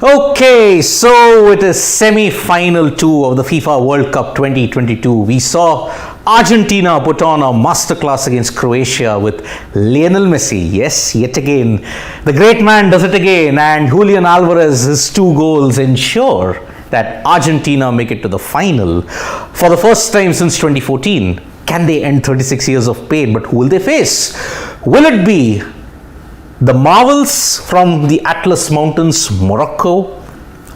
Okay, so it is semi-final 2 of the FIFA World Cup 2022. We saw Argentina put on a masterclass against Croatia with Lionel Messi. Yes, yet again, the great man does it again, and Julian Alvarez's 2 goals ensure that Argentina make it to the final for the first time since 2014. Can they end 36 years of pain? But who will they face? Will it be the marvels from the Atlas Mountains, Morocco,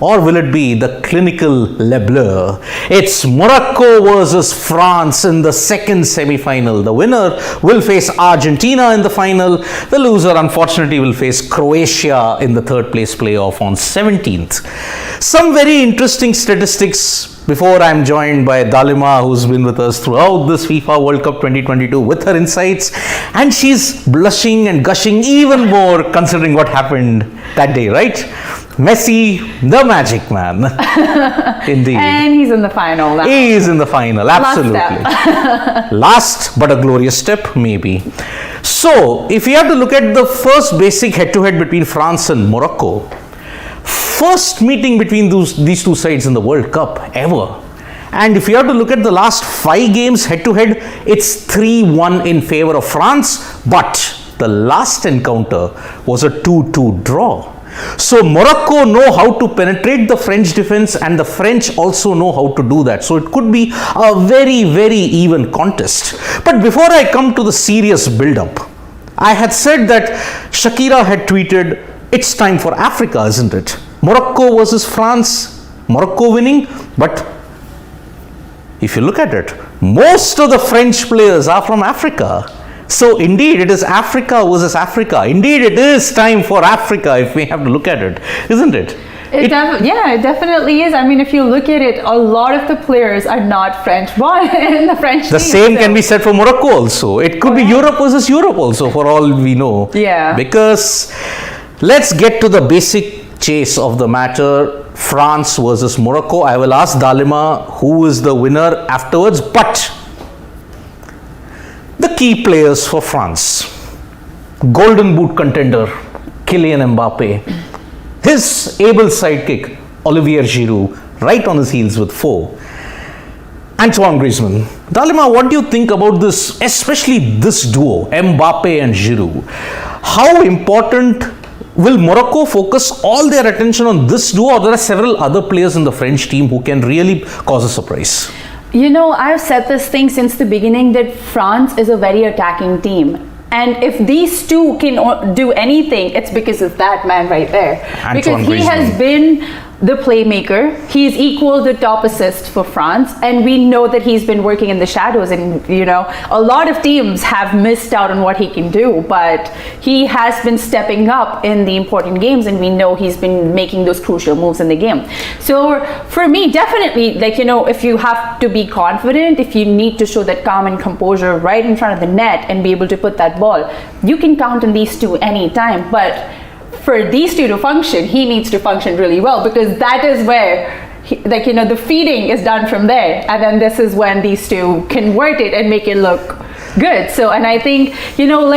or will it be the clinical Le Bleu? It's Morocco versus France in the second semi-final. The winner will face Argentina in the final. The loser, unfortunately, will face Croatia in the third place playoff on 17th. Some very interesting statistics before I'm joined by Dalima, who's been with us throughout this FIFA World Cup 2022 with her insights, and she's blushing and gushing even more considering what happened that day, right? Messi, the magic man. Indeed. And he's in the final now. He is in the final, absolutely. Last but a glorious step, maybe. So, if you have to look at the first basic head-to-head between France and Morocco, first meeting between these two sides in the World Cup ever. And if you have to look at the last 5 games head-to-head, it's 3-1 in favor of France, but the last encounter was a 2-2 draw. So Morocco know how to penetrate the French defense, and the French also know how to do that. So it could be a very, very even contest. But before I come to the serious build-up, I had said that Shakira had tweeted, "It's time for Africa, isn't it?" Morocco versus France, Morocco winning, but if you look at it, most of the French players are from Africa. So indeed, it is Africa versus Africa. Indeed, it is time for Africa if we have to look at it, isn't it? It definitely is. I mean, if you look at it, a lot of the players are not French born in the French team. The same can be said for Morocco also. It could be Europe versus Europe also, for all we know. Yeah. Because let's get to the basic chase of the matter. France versus Morocco. I will ask Dalima who is the winner afterwards, but the key players for France: Golden Boot contender Kylian Mbappe, his able sidekick Olivier Giroud, right on his heels with 4, Antoine Griezmann. Dalima, what do you think about this, especially this duo, Mbappe and Giroud? How important will Morocco focus all their attention on this duo, or there are several other players in the French team who can really cause a surprise? You know, I've said this thing since the beginning that France is a very attacking team. And if these two can do anything, it's because of that man right there. Antoine because he Griezmann has been the playmaker. He's equal the top assist for France, and we know that he's been working in the shadows, and you know, a lot of teams have missed out on what he can do, but he has been stepping up in the important games, and we know he's been making those crucial moves in the game. So for me, definitely, like, you know, if you have to be confident, if you need to show that calm and composure right in front of the net and be able to put that ball, you can count on these two anytime. But for these two to function, he needs to function really well, because that is where the feeding is done from there, and then this is when these two convert it and make it look good. So, and I think, you know,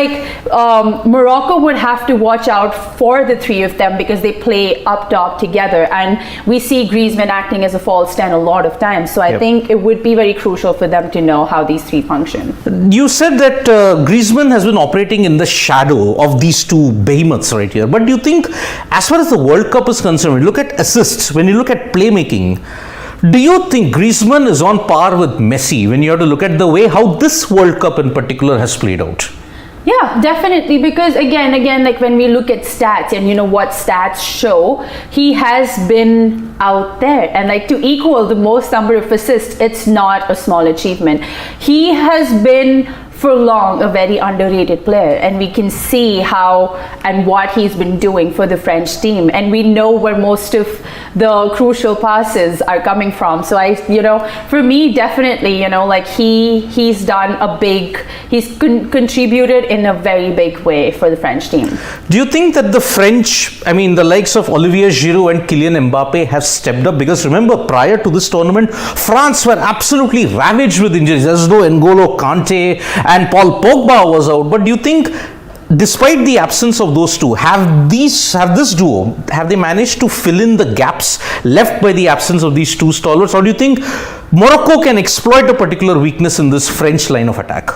Morocco would have to watch out for the 3 of them because they play up top together, and we see Griezmann acting as a false 10 a lot of times. So I think it would be very crucial for them to know how these 3 function. You said that Griezmann has been operating in the shadow of these 2 behemoths right here. But do you think, as far as the World Cup is concerned, when you look at assists, when you look at playmaking, do you think Griezmann is on par with Messi when you have to look at the way how this World Cup in particular has played out? Yeah, definitely, because again, like when we look at stats and you know what stats show, he has been out there, and like to equal the most number of assists, it's not a small achievement. He has been for long a very underrated player, and we can see how and what he's been doing for the French team, and we know where most of the crucial passes are coming from. So for me, definitely, like he's contributed in a very big way for the French team. Do you think that the French, the likes of Olivier Giroud and Kylian Mbappe have stepped up? Because remember, prior to this tournament, France were absolutely ravaged with injuries. There's no N'Golo Kante and Paul Pogba was out. But do you think despite the absence of those two, have this duo, have they managed to fill in the gaps left by the absence of these two stalwarts, or do you think Morocco can exploit a particular weakness in this French line of attack?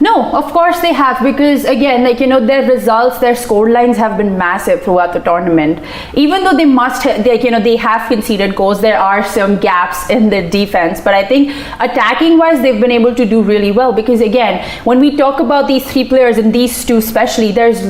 No, of course they have, because again, their results, their score lines have been massive throughout the tournament. Even though they have conceded goals, there are some gaps in the defense. But I think attacking-wise, they've been able to do really well, because again, when we talk about these three players and these two especially, there's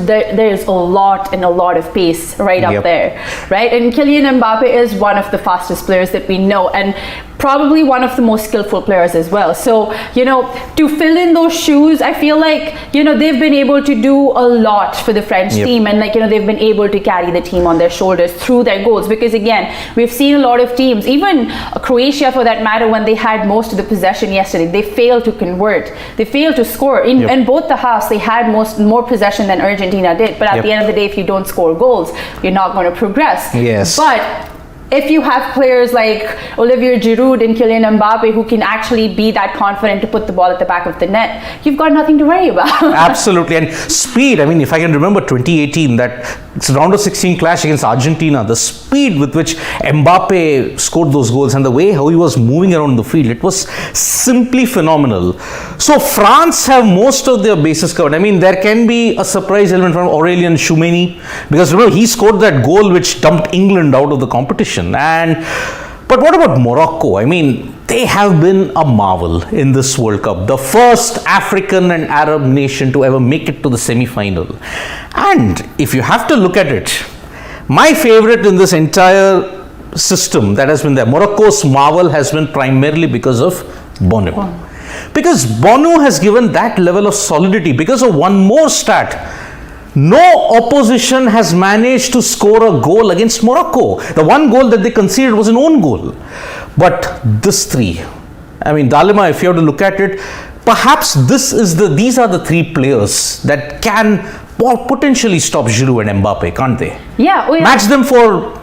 a lot of pace right up there, right? And Kylian Mbappe is one of the fastest players that we know, and probably one of the most skillful players as well. So, to fill in those shoes, I feel like, they've been able to do a lot for the French team, and they've been able to carry the team on their shoulders through their goals, because again, we've seen a lot of teams, even Croatia for that matter, when they had most of the possession yesterday, they failed to convert, they failed to score. In both the halves, they had more possession than Argentina did, but at the end of the day, if you don't score goals, you're not going to progress. Yes. But if you have players like Olivier Giroud and Kylian Mbappe who can actually be that confident to put the ball at the back of the net, you've got nothing to worry about. Absolutely. And speed, if I can remember 2018, that round of 16 clash against Argentina, the speed with which Mbappe scored those goals and the way how he was moving around the field, it was simply phenomenal. So France have most of their bases covered. There can be a surprise element from Aurélien Tchouameni, because remember, he scored that goal which dumped England out of the competition. But what about Morocco? They have been a marvel in this World Cup. The first African and Arab nation to ever make it to the semi-final. And if you have to look at it, my favorite in this entire system that has been there, Morocco's marvel has been primarily because of Bono. Because Bono has given that level of solidity because of one more stat. No opposition has managed to score a goal against Morocco. The one goal that they conceded was an own goal. But this three, Dalima, if you have to look at it, perhaps these are the three players that can potentially stop Giroud and Mbappe, can't they? Yeah. Match them for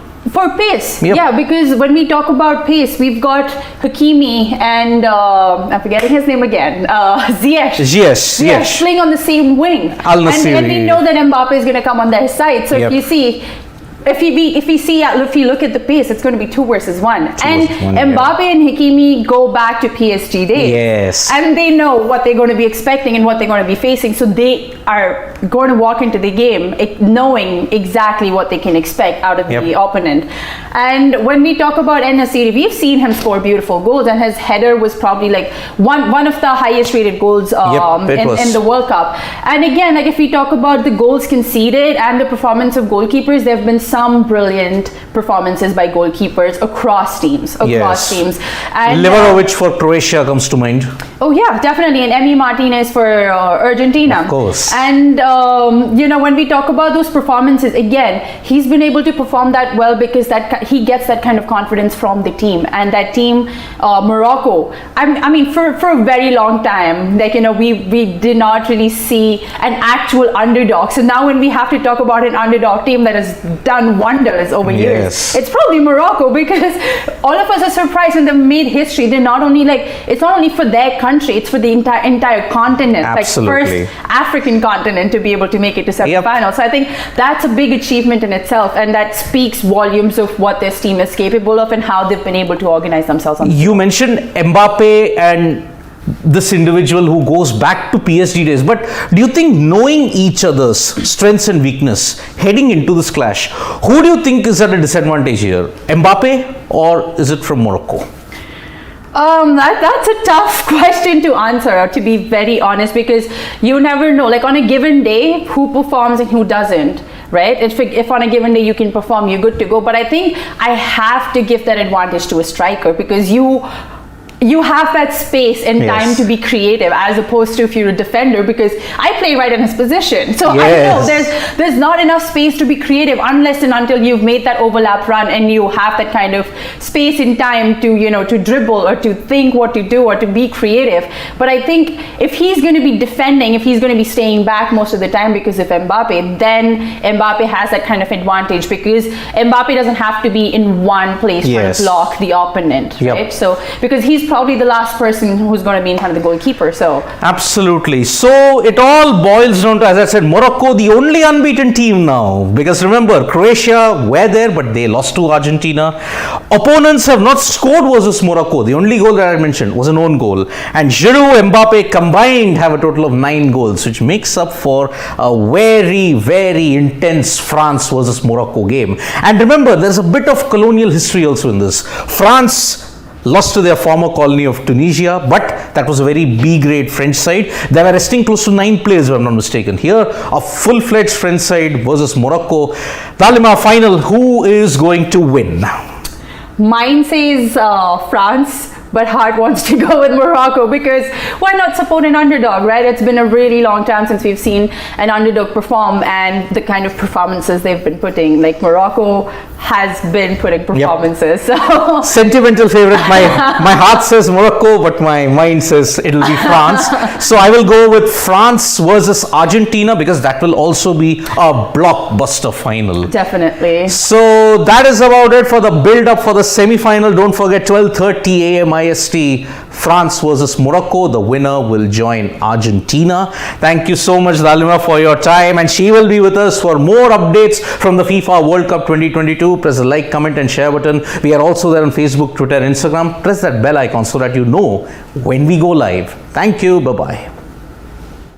pace. Yep. Yeah, because when we talk about pace, we've got Hakimi and I'm forgetting his name again, Ziyech playing on the same wing. And we know that Mbappe is going to come on their side. So if you see, if you look at the pace, it's going to be 2 versus 1. And Mbappe and Hakimi go back to PSG days. Yes. And they know what they're going to be expecting and what they're going to be facing. So they are going to walk into the game knowing exactly what they can expect out of the opponent. And when we talk about En-Nesyri, we've seen him score beautiful goals, and his header was probably one of the highest rated goals in the World Cup. And again, if we talk about the goals conceded and the performance of goalkeepers, there have been some brilliant performances by goalkeepers across teams. And Livakovic for Croatia comes to mind. Oh yeah, definitely. And Emi Martinez for Argentina. Of course. And when we talk about those performances, again, he's been able to perform that well because he gets that kind of confidence from the team. And that team, Morocco, for a very long time, we did not really see an actual underdog. So now when we have to talk about an underdog team that has done wonders over years, it's probably Morocco, because all of us are surprised and they've made history. They're not only it's not only for their country, it's for the entire continent. Absolutely. First African continent to be able to make it to semi-finals. So I think that's a big achievement in itself, and that speaks volumes of what this team is capable of and how they've been able to organize themselves. You mentioned Mbappe and this individual who goes back to PSG days, but do you think, knowing each other's strengths and weakness heading into this clash, who do you think is at a disadvantage here? Mbappe, or is it from Morocco? That's a tough question to answer, to be very honest, because you never know. On a given day, who performs and who doesn't, right? If on a given day you can perform, you're good to go. But I think I have to give that advantage to a striker, because you have that space and time to be creative, as opposed to if you're a defender, because I play right in his position. So I know there's not enough space to be creative unless and until you've made that overlap run and you have that kind of space and time to dribble or to think what to do or to be creative. But I think if he's going to be defending, if he's going to be staying back most of the time because of Mbappe, then Mbappe has that kind of advantage, because Mbappe doesn't have to be in one place to block the opponent, right? So because he's probably the last person who's going to be in front of the goalkeeper. So Absolutely. So it all boils down to, as I said, Morocco, the only unbeaten team now. Because remember, Croatia were there, but they lost to Argentina. Opponents have not scored versus Morocco. The only goal that I mentioned was an own goal. And Giroud, Mbappe combined have a total of 9 goals, which makes up for a very, very intense France versus Morocco game. And remember, there's a bit of colonial history also in this. France lost to their former colony of Tunisia, but that was a very B-grade French side. They were resting close to 9 players, if I'm not mistaken. Here, a full-fledged French side versus Morocco. Dalima, final, who is going to win? mine says France, but heart wants to go with Morocco, because why not support an underdog, right? It's been a really long time since we've seen an underdog perform, and the kind of performances they've been putting, like Morocco has been putting performances. Yep. So sentimental favorite. My heart says Morocco, but my mind says it'll be France. So I will go with France versus Argentina, because that will also be a blockbuster final. definitely. So that is about it for the build up for the semi-final. Don't forget, 12:30 a.m. IST, France versus Morocco. The winner will join Argentina. Thank you so much, Dalima, for your time, and she will be with us for more updates from the FIFA World Cup 2022. Press the like, comment and share button. We are also there on Facebook, Twitter, Instagram. Press that bell icon so that you know when we go live. Thank you. Bye-bye.